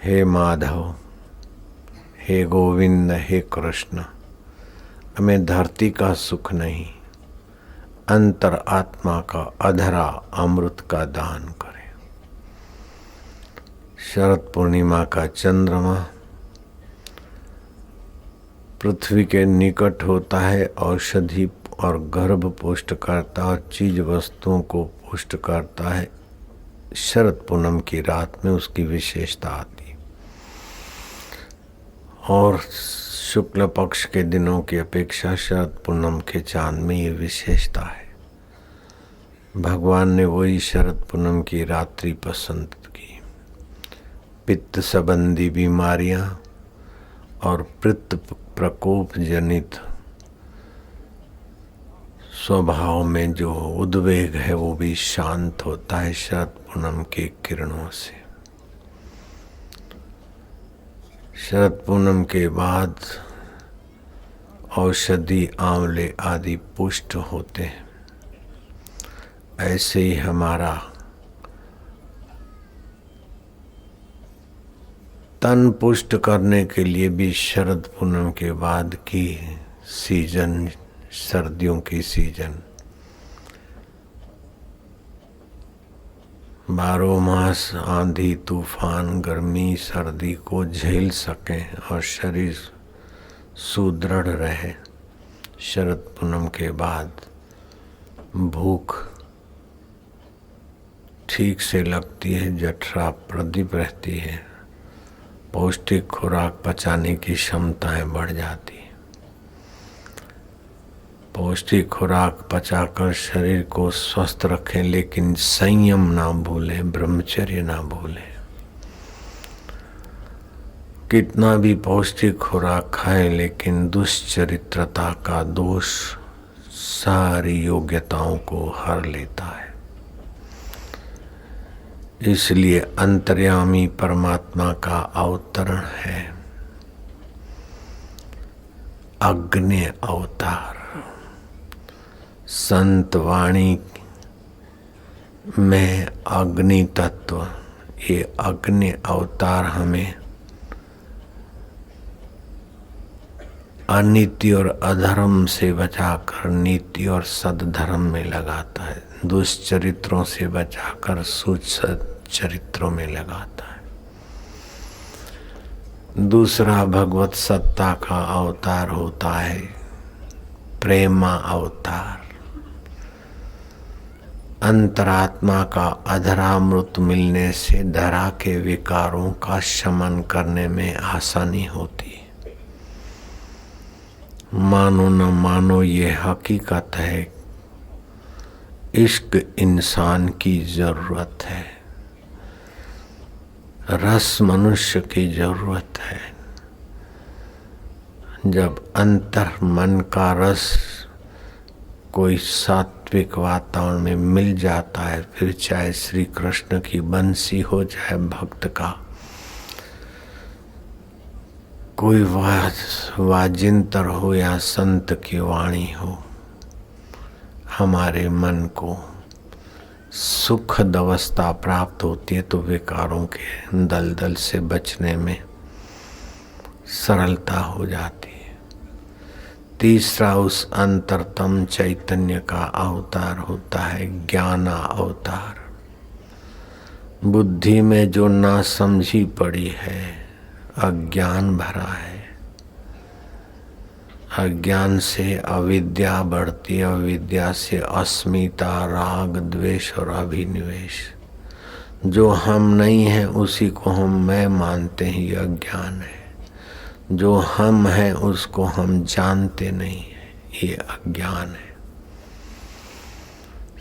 हे माधव, हे गोविंद, हे कृष्ण, हमें धरती का सुख नहीं, अंतर आत्मा का अधरा अमृत का दान करें। शरद पूर्णिमा का चंद्रमा पृथ्वी के निकट होता है, औषधि और गर्भ पुष्ट करता और चीज वस्तुओं को पुष्ट करता है। शरद पूनम की रात में उसकी विशेषता आती है और शुक्ल पक्ष के दिनों की अपेक्षा शरद पूनम के चांद में ये विशेषता है। भगवान ने वही शरद पूनम की रात्रि पसंद की। पित्त संबंधी बीमारियां और पित्त प्रकोप जनित स्वभाव में जो उद्वेग है वो भी शांत होता है शरद पूनम के किरणों से। शरद पूनम के बाद औषधि आंवले आदि पुष्ट होते हैं। ऐसे ही हमारा तन पुष्ट करने के लिए भी शरद पूनम के बाद की सीजन, सर्दियों की सीजन, 12 मास आंधी तूफान गर्मी सर्दी को झेल सकें और शरीर सुदृढ़ रहे। शरद पूनम के बाद भूख ठीक से लगती है, जठरा प्रदीप रहती है, पौष्टिक खुराक पचाने की क्षमताएं बढ़ जाती है। पौष्टिक खुराक पचाकर शरीर को स्वस्थ रखें, लेकिन संयम ना भूलें, ब्रह्मचर्य ना भूलें। कितना भी पौष्टिक खुराक खाएं, लेकिन दुश्चरित्रता का दोष सारी योग्यताओं को हर लेता है। इसलिए अंतर्यामी परमात्मा का अवतरण है अग्नि अवतार। संत वाणी में अग्नि तत्व, ये अग्नि अवतार हमें अनीति और अधर्म से बचाकर नीति और सद्धर्म में लगाता है, दुष्चरित्रों से बचाकर सुचरित्रों में लगाता है। दूसरा भगवत सत्ता का अवतार होता है प्रेमा अवतार। अंतरात्मा का अधरामृत मिलने से धरा के विकारों का शमन करने में आसानी होती है। मानो न मानो ये हकीकत है, इश्क इंसान की जरूरत है, रस मनुष्य की जरूरत है। जब अंतर मन का रस कोई सात्विक वातावरण में मिल जाता है, फिर चाहे श्री कृष्ण की बंसी हो, चाहे भक्त का कोई वाजिंतर हो या संत की वाणी हो, हमारे मन को सुखद अवस्था प्राप्त होती है तो विकारों के दलदल से बचने में सरलता हो जाती है। तीसरा उस अंतरतम चैतन्य का अवतार होता है ज्ञाना अवतार। बुद्धि में जो नासमझी पड़ी है, अज्ञान भरा है, अज्ञान से अविद्या बढ़ती, अविद्या से अस्मिता, राग, द्वेष और अभिनिवेश। जो हम नहीं है उसी को हम मैं मानते हैं, ये अज्ञान है। जो हम है उसको हम जानते नहीं है, ये अज्ञान है।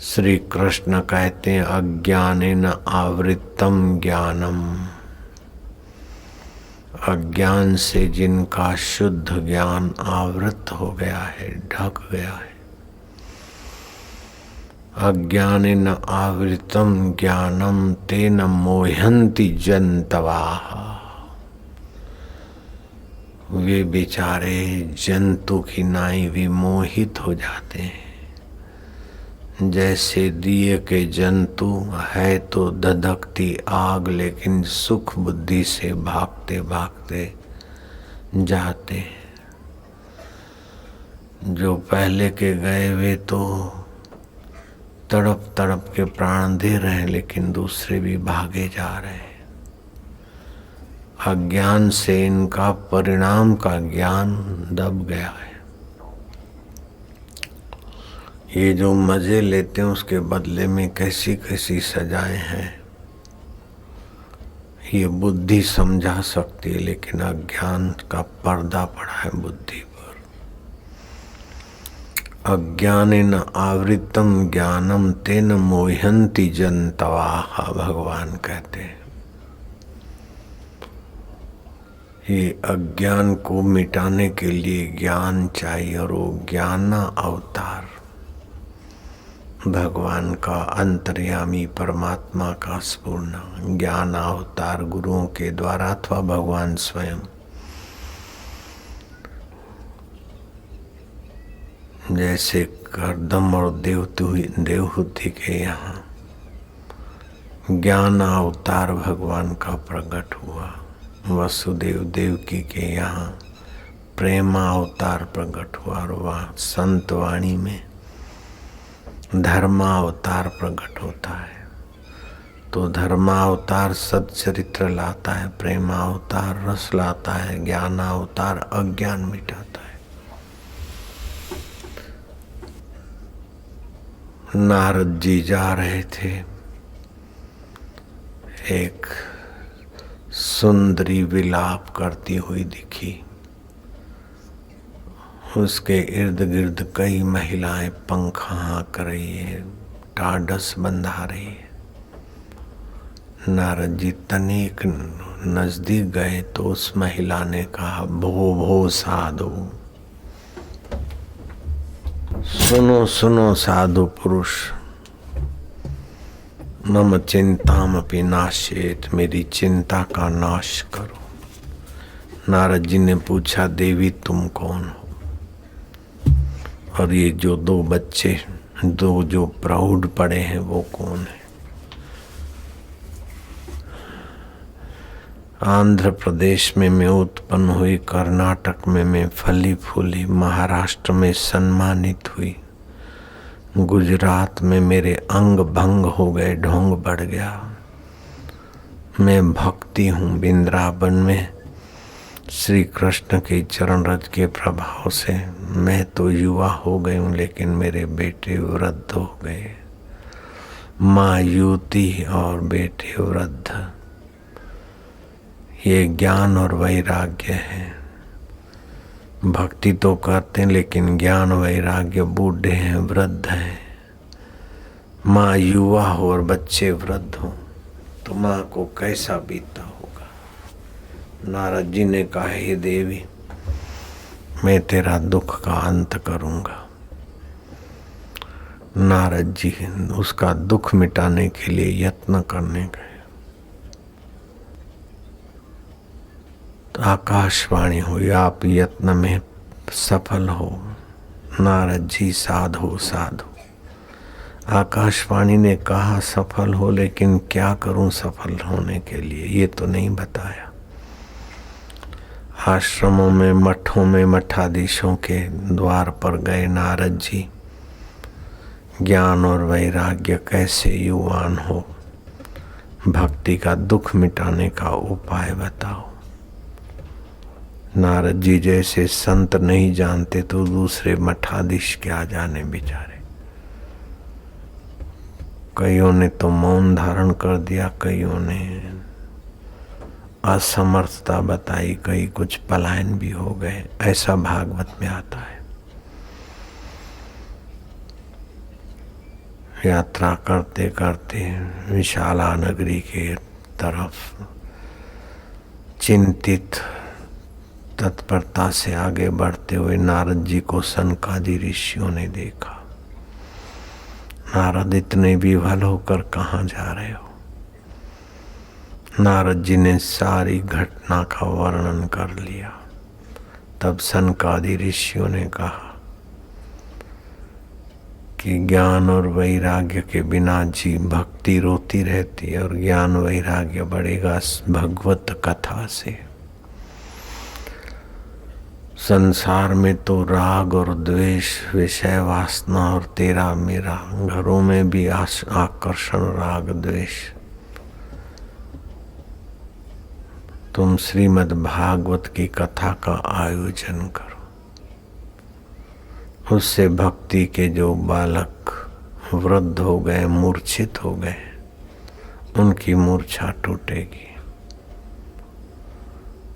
श्री कृष्ण कहते हैं अज्ञानेन आवृत्तम ज्ञानम। अज्ञान से जिनका शुद्ध ज्ञान आवृत हो गया है, ढक गया है। अज्ञानेन आवृतम ज्ञानम तेन मोहन्ति जन्तवः। वे बेचारे जंतु की नाई विमोहित हो जाते हैं। जैसे दिए के जंतु है तो धधकती आग, लेकिन सुख बुद्धि से भागते भागते जाते। जो पहले के गए वे तो तड़प तड़प के प्राण दे रहे हैं, लेकिन दूसरे भी भागे जा रहे हैं। अज्ञान से इनका परिणाम का ज्ञान दब गया है। ये जो मजे लेते हैं उसके बदले में कैसी कैसी सजाएं हैं, ये बुद्धि समझा सकती है, लेकिन अज्ञान का पर्दा पड़ा है बुद्धि पर। अज्ञानेन आवृतम ज्ञानम तेन मोहन्ति जन्तवः, भगवान कहते हैं। ये अज्ञान को मिटाने के लिए ज्ञान चाहिए, और वो ज्ञान अवतार भगवान का अंतर्यामी परमात्मा का स्पूर्ण ज्ञान अवतार गुरुओं के द्वारा अथवा भगवान स्वयं। जैसे करदम और देवहूति के यहाँ ज्ञान अवतार भगवान का प्रकट हुआ, वसुदेव देवकी के यहाँ प्रेम अवतार प्रकट हुआ, और वहाँ संतवाणी में धर्मावतार प्रकट होता है। तो धर्मावतार सच्चरित्र लाता है, प्रेमावतार रस लाता है, ज्ञानावतार अज्ञान मिटाता है। नारद जी जा रहे थे, एक सुंदरी विलाप करती हुई दिखी। उसके इर्द गिर्द कई महिलाएं पंखा हाँक रही है, टाढ़स बंधा रही है। नारद जी तनिक नजदीक गए तो उस महिला ने कहा, भो भो साधु, सुनो सुनो साधु पुरुष, मम चिंतामपि नाशेत, मेरी चिंता का नाश करो। नारद जी ने पूछा, देवी तुम कौन हो? और ये जो दो बच्चे जो प्रौढ़ पड़े हैं वो कौन है? आंध्र प्रदेश में मैं उत्पन्न हुई, कर्नाटक में मैं फली फूली, महाराष्ट्र में सम्मानित हुई, गुजरात में मेरे अंग भंग हो गए, ढोंग बढ़ गया। मैं भक्ति हूँ। वृंदावन में श्री कृष्ण के चरण रज के प्रभाव से मैं तो युवा हो गई हूँ, लेकिन मेरे बेटे वृद्ध हो गए। माँ युवती और बेटे वृद्ध, ये ज्ञान और वैराग्य है। भक्ति तो करते हैं, लेकिन ज्ञान वैराग्य बूढ़े हैं, वृद्ध हैं। माँ युवा हो और बच्चे वृद्ध हो तो माँ को कैसा बीतता होगा। नारद जी ने कहा, हे देवी, मैं तेरा दुख का अंत करूंगा। नारद जी उसका दुख मिटाने के लिए यत्न करने गए। तो आकाशवाणी हुई, आप यत्न में सफल हो। नारद जी साधु साधु। आकाशवाणी ने कहा सफल हो, लेकिन क्या करूं सफल होने के लिए, ये तो नहीं बताया। आश्रमों में, मठों में, मठाधीशों के द्वार पर गए नारद जी, ज्ञान और वैराग्य कैसे युवान हो, भक्ति का दुख मिटाने का उपाय बताओ। नारद जी जैसे संत नहीं जानते तो दूसरे मठाधीश क्या जाने बेचारे। कईयों ने तो मौन धारण कर दिया, कईयों ने असमर्थता बताई, कई कुछ पलायन भी हो गए। ऐसा भागवत में आता है। यात्रा करते करते विशाला नगरी के तरफ चिंतित तत्परता से आगे बढ़ते हुए नारद जी को सनकादि ऋषियों ने देखा। नारद, इतने विह्वल होकर कहाँ जा रहे हो? नारद जी ने सारी घटना का वर्णन कर लिया। तब सनकादि ऋषियों ने कहा, कि ज्ञान और वैराग्य के बिना जी भक्ति रोती रहती है और ज्ञान वैराग्य बढ़ेगा भगवत कथा से। संसार में तो राग और द्वेष, विषय वासना और तेरा मेरा, घरों में भी आकर्षण राग द्वेष। तुम श्रीमद् भागवत की कथा का आयोजन करो, उससे भक्ति के जो बालक वृद्ध हो गए, मूर्छित हो गए, उनकी मूर्छा टूटेगी।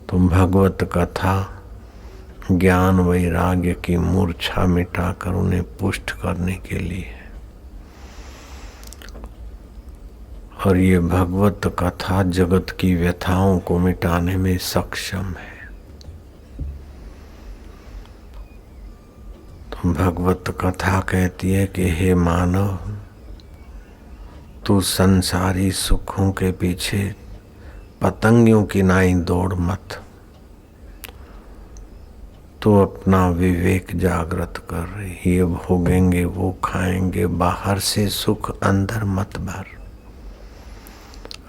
तुम भगवत कथा ज्ञान वैराग्य की मूर्छा मिटाकर उन्हें पुष्ट करने के लिए, और ये भगवत कथा जगत की व्यथाओं को मिटाने में सक्षम है। तो भगवत कथा कहती है कि हे मानव, तू संसारी सुखों के पीछे पतंगियों की नाई दौड़ मत। तो अपना विवेक जागृत कर, ये भोगेंगे वो खाएंगे, बाहर से सुख अंदर मत भर।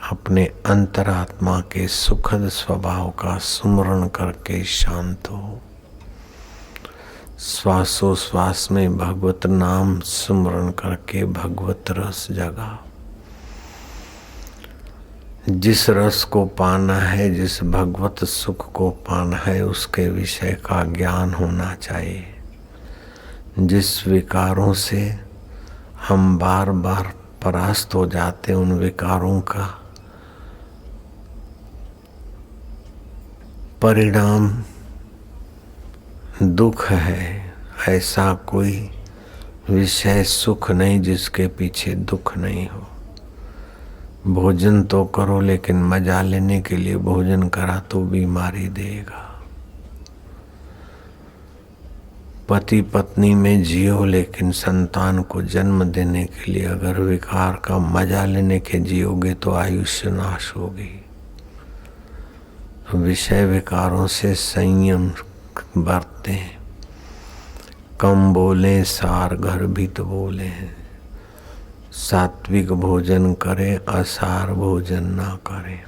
अपने अंतरात्मा के सुखद स्वभाव का सुमरण करके शांत हो। श्वासोश्वास में भगवत नाम सुमरण करके भगवत रस जगा। जिस रस को पाना है, जिस भगवत सुख को पाना है, उसके विषय का ज्ञान होना चाहिए। जिस विकारों से हम बार बार परास्त हो जाते, उन विकारों का परिणाम दुख है। ऐसा कोई विषय सुख नहीं जिसके पीछे दुख नहीं हो। भोजन तो करो, लेकिन मजा लेने के लिए भोजन करा तो बीमारी देगा। पति पत्नी में जियो, लेकिन संतान को जन्म देने के लिए अगर विकार का मजा लेने के जियोगे तो आयुष्य नाश होगी। विषय विकारों से संयम बरतें। कम बोले, सार घर भी तो बोले हैं। सात्विक भोजन करें, असार भोजन ना करें।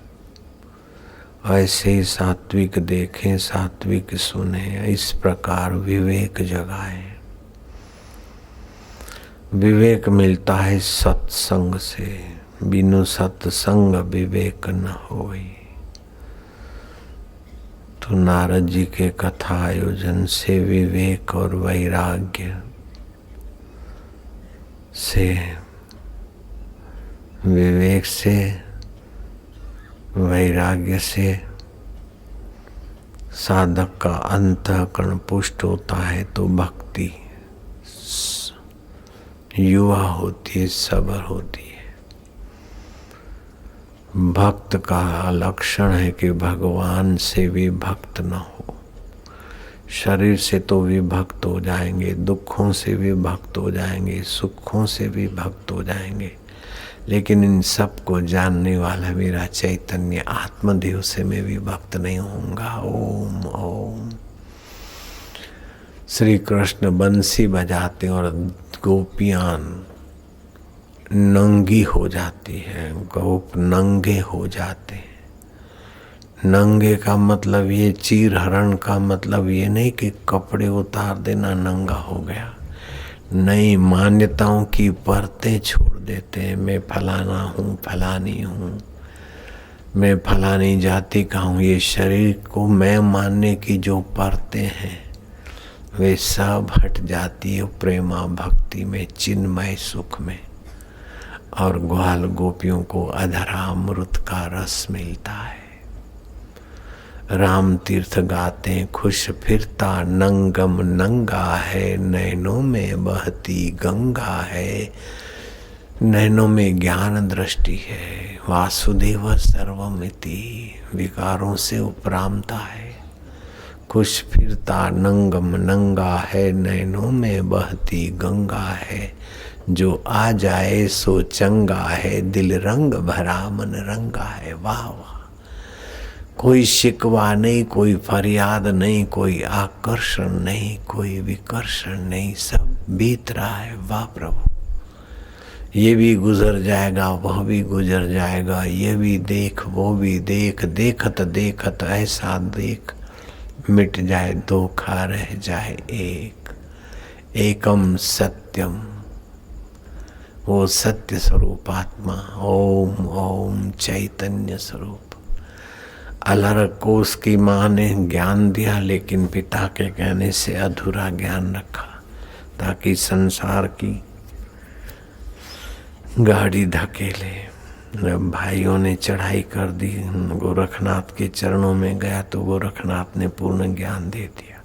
ऐसे ही सात्विक देखें, सात्विक सुने। इस प्रकार विवेक जगाएं। विवेक मिलता है सत्संग से, बिनु सत्संग विवेक न होई। तो नारद जी के कथा आयोजन से विवेक और वैराग्य से, विवेक से, वैराग्य से साधक का अंतःकरण पुष्ट होता है तो भक्ति युवा होती है, सबल होती है। भक्त का लक्षण है कि भगवान से विभक्त न हो। शरीर से तो विभक्त हो जाएंगे, दुखों से विभक्त हो जाएंगे, सुखों से विभक्त हो जाएंगे, लेकिन इन सब को जानने वाला मेरा चैतन्य आत्मदेव से मैं विभक्त नहीं होऊंगा। ओम ओम। श्री कृष्ण बंसी बजाते और गोपियां नंगी हो जाती है, गोप नंगे हो जाते हैं। नंगे का मतलब ये, चीर हरण का मतलब ये नहीं कि कपड़े उतार देना नंगा हो गया। नई मान्यताओं की परतें छोड़ देते हैं। मैं फलाना हूँ, फलानी हूँ, मैं फलानी जाति का हूँ। ये शरीर को मैं मानने की जो परतें हैं वे सब हट जाती है प्रेमा भक्ति में, चिन्मय सुख में। और ग्वाल गोपियों को अधरामृत का रस मिलता है। राम तीर्थ गाते खुश फिरता नंगम नंगा है, नैनों में बहती गंगा है। नैनों में ज्ञान दृष्टि है। वासुदेव सर्वमिति, विकारों से उपरामता है। खुश फिरता नंगम नंगा है, नैनों में बहती गंगा है। जो आ जाए सो चंगा है, दिल रंग भरा मन रंगा है। वाह वाह। कोई शिकवा नहीं, कोई फरियाद नहीं, कोई आकर्षण नहीं, कोई विकर्षण नहीं, सब बीत रहा है। वाह प्रभु, ये भी गुजर जाएगा, वह भी गुजर जाएगा, ये भी देख, वो भी देख, देखत देखत ऐसा देख, मिट जाए धोखा रह जाए एक। एकम सत्यम, वो सत्य स्वरूप आत्मा। ओम ओम चैतन्य स्वरूप। अलर्क को उसकी माँ ने ज्ञान दिया, लेकिन पिता के कहने से अधूरा ज्ञान रखा, ताकि संसार की गाड़ी धकेले। जब भाइयों ने चढ़ाई कर दी, गोरखनाथ के चरणों में गया तो गोरखनाथ ने पूर्ण ज्ञान दे दिया।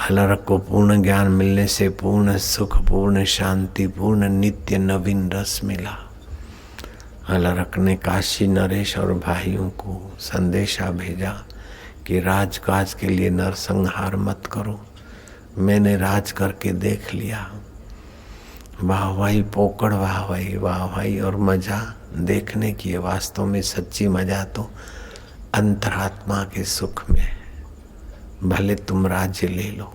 अलर्क को पूर्ण ज्ञान मिलने से पूर्ण सुख, पूर्ण शांति, पूर्ण नित्य नवीन रस मिला। अलर्क ने काशी नरेश और भाइयों को संदेशा भेजा कि राजकाज के लिए नरसंहार मत करो, मैंने राज करके देख लिया। वाहवाही पोकड़, वाहवाही और मजा देखने की है। वास्तव में सच्ची मजा तो अंतरात्मा के सुख में है। भले तुम राज्य ले लो।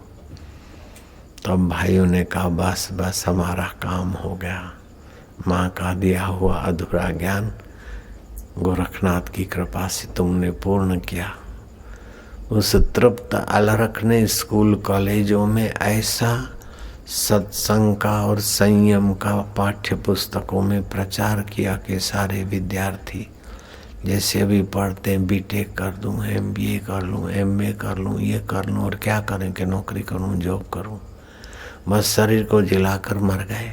तो अब भाइयों ने कहा बस बस हमारा काम हो गया। माँ का दिया हुआ अधूरा ज्ञान गोरखनाथ की कृपा से तुमने पूर्ण किया। उस तृप्त अलर्क ने स्कूल कॉलेजों में ऐसा सत्संग का और संयम का पाठ्य पुस्तकों में प्रचार किया कि सारे विद्यार्थी जैसे अभी पढ़ते हैं, बीटेक कर दूं, MBA कर लूं, MA कर लूं, ये कर लूं, और क्या करें कि नौकरी करूं, जॉब करूं, बस शरीर को जिलाकर मर गए।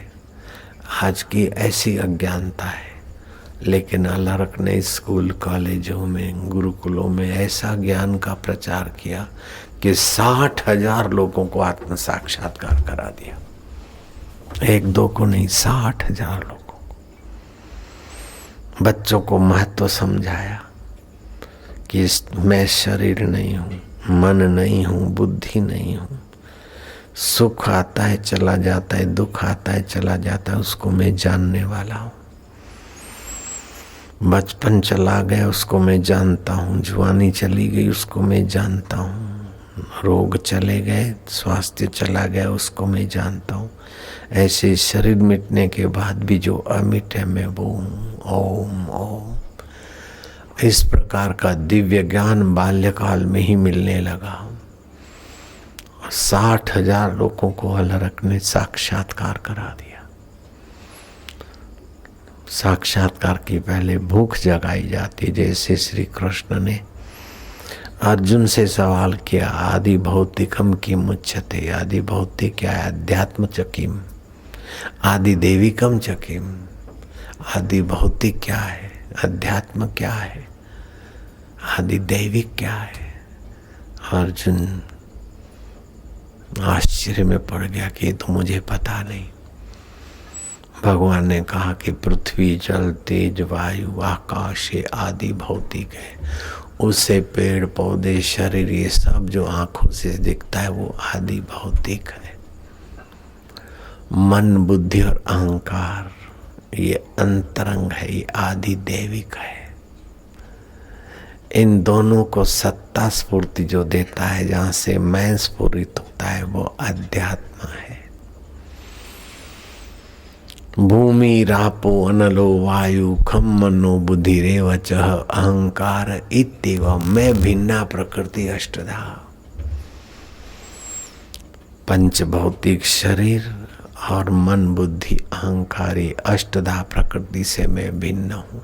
आज की ऐसी अज्ञानता है। लेकिन अलर्क ने स्कूल कॉलेजों में, गुरुकुलों में ऐसा ज्ञान का प्रचार किया कि 60,000 लोगों को आत्म साक्षात्कार करा दिया। एक दो को नहीं, 60,000 लोगों को। बच्चों को महत्व समझाया कि मैं शरीर नहीं हूँ, मन नहीं हूँ, बुद्धि नहीं हूँ। सुख आता है चला जाता है, दुख आता है चला जाता है, उसको मैं जानने वाला हूँ। बचपन चला गया उसको मैं जानता हूँ, जुआनी चली गई उसको मैं जानता हूँ, रोग चले गए, स्वास्थ्य चला गया उसको मैं जानता हूँ। ऐसे शरीर मिटने के बाद भी जो अमिट है मैं वो हूँ। ओम ओम। इस प्रकार का दिव्य ज्ञान बाल्यकाल में ही मिलने लगा। 60,000 लोगों को अलर्क ने साक्षात्कार करा दिया। साक्षात्कार की पहले भूख जगाई जाती। जैसे श्री कृष्ण ने अर्जुन से सवाल किया, आदि भौतिकम किम उच्यते, आदि भौतिक क्या है, अध्यात्म च किम, आदि देविकम च किम। आदि भौतिक क्या है, अध्यात्म क्या है, आदि दैविक क्या है। अर्जुन आश्चर्य में पड़ गया कि तो मुझे पता नहीं। भगवान ने कहा कि पृथ्वी, जल, तेज, वायु, आकाश ये आदि भौतिक है। उससे पेड़ पौधे, शरीर, ये सब जो आंखों से दिखता है वो आदि भौतिक है। मन, बुद्धि और अहंकार ये अंतरंग है, ये आदि दैविक है। इन दोनों को सत्ता स्फूर्ति जो देता है, जहाँ से मैं स्फुरित होता है, वो अध्यात्म है। भूमि रापो अनलो वायु खम मनो बुद्धिरेव च अहंकार इत्येव मैं भिन्ना प्रकृति अष्टधा। पंच भौतिक शरीर और मन, बुद्धि, अहंकारी अष्टधा प्रकृति से मैं भिन्न हूँ।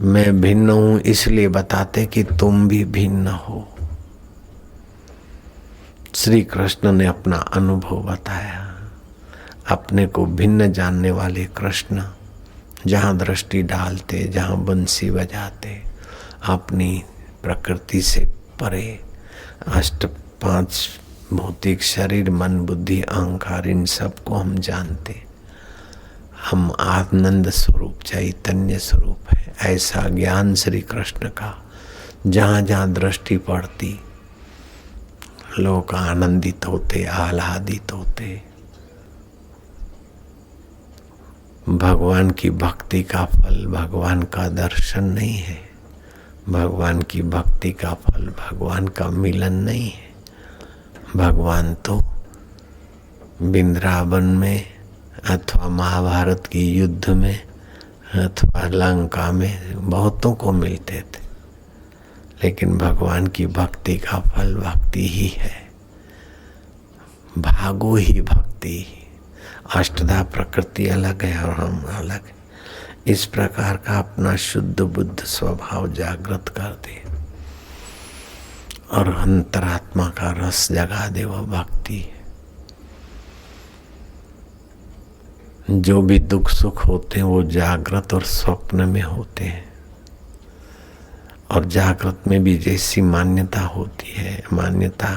मैं भिन्न हूँ इसलिए बताते कि तुम भी भिन्न हो। श्री कृष्ण ने अपना अनुभव बताया। अपने को भिन्न जानने वाले कृष्ण जहाँ दृष्टि डालते, जहाँ बंसी बजाते, अपनी प्रकृति से परे पांच भौतिक शरीर, मन, बुद्धि, अहंकार, इन सबको हम जानते। हम आनंद स्वरूप, चैतन्य स्वरूप है। ऐसा ज्ञान श्री कृष्ण का जहाँ जहाँ दृष्टि पड़ती लोग आनंदित होते, आह्लादित होते। भगवान की भक्ति का फल भगवान का दर्शन नहीं है। भगवान की भक्ति का फल भगवान का मिलन नहीं है। भगवान तो वृंदावन में अथवा महाभारत की युद्ध में अथवा लंका में बहुतों को मिलते थे, लेकिन भगवान की भक्ति का फल भक्ति ही है। भागो ही भक्ति। अष्टधा प्रकृति अलग है और हम अलग है। इस प्रकार का अपना शुद्ध बुद्ध स्वभाव जागृत कर दे और अंतरात्मा का रस जगा दे, वह भक्ति है। जो भी दुख सुख होते हैं वो जागृत और स्वप्न में होते हैं, और जागृत में भी जैसी मान्यता होती है, मान्यता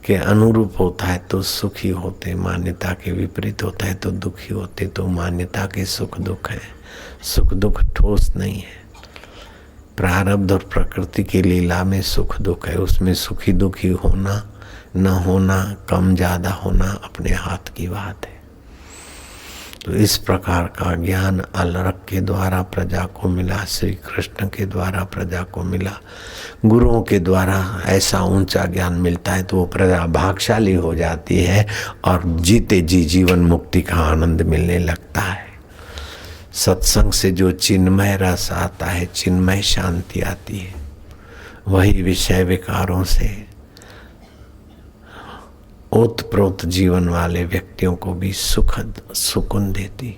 के अनुरूप होता है तो सुखी होते, मान्यता के विपरीत होता है तो दुखी होते। तो मान्यता के सुख दुख है, सुख दुख ठोस नहीं है। प्रारब्ध और प्रकृति की लीला में सुख दुख है, उसमें सुखी दुखी होना न होना, कम ज्यादा होना अपने हाथ की बात है। तो इस प्रकार का ज्ञान अलरख के द्वारा प्रजा को मिला, श्री कृष्ण के द्वारा प्रजा को मिला। गुरुओं के द्वारा ऐसा ऊंचा ज्ञान मिलता है तो वो प्रजा भाग्यशाली हो जाती है और जीते जी जीवन मुक्ति का आनंद मिलने लगता है। सत्संग से जो चिन्मय रस आता है, चिन्मय शांति आती है, वही विषय विकारों से ओतप्रोत जीवन वाले व्यक्तियों को भी सुखद सुकून देती।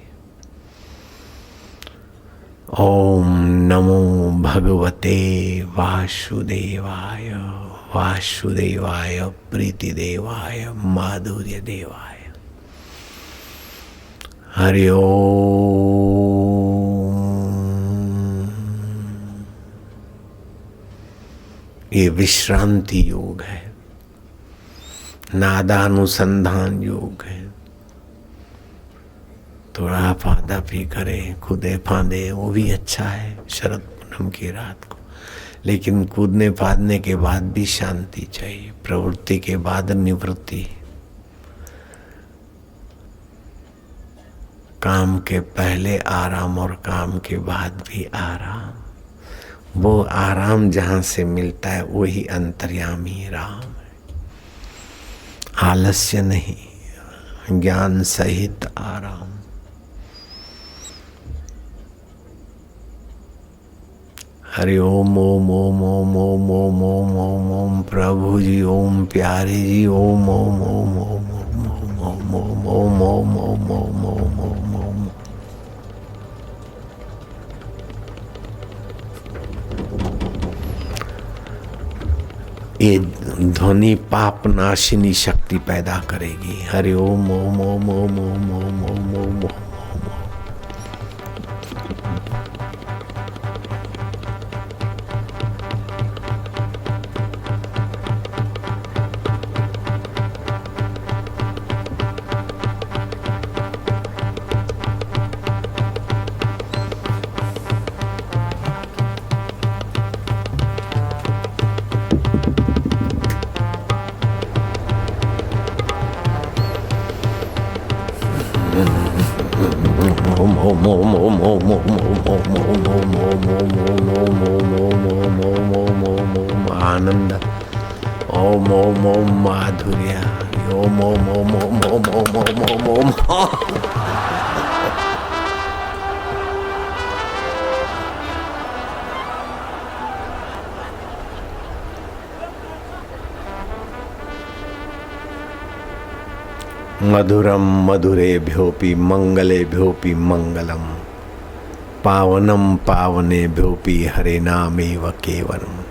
ओम नमो भगवते वासुदेवाय, वासुदेवाय प्रीति देवाय, माधुर्य देवाय। हरि ओम। ये विश्रांति योग है, नादानुसंधान योग है। थोड़ा फादा भी करे, कूदे फांदे, वो भी अच्छा है शरद पूनम की रात को, लेकिन कूदने फादने के बाद भी शांति चाहिए। प्रवृत्ति के बाद निवृत्ति, काम के पहले आराम और काम के बाद भी आराम। वो आराम जहाँ से मिलता है वही अंतर्यामी राम है। आलस्य नहीं, ज्ञान सहित आराम। हरि ओम ओम ओम ओम ओम ओम ओम ओम ओम प्रभु जी, ओम प्यारे जी, ओम ओम ओम ओम ओम ओम ओम ओम ओम ओम ओम ओम ओम ओम। ये ध्वनि पाप नाशिनी शक्ति पैदा करेगी। हरि ओम ओम ओम ओम ओम ओम ओम ओम ओम। आनंद। ओम ओम ओम माधुर्य। ओम ओम ओम ओम ओम ओम ओम ओम ओम। मधुरम मधुरेभ्योऽपि मंगलेभ्योऽपि मंगलम, पावनम पावनेभ्योऽपि हरे नामेव केवलम।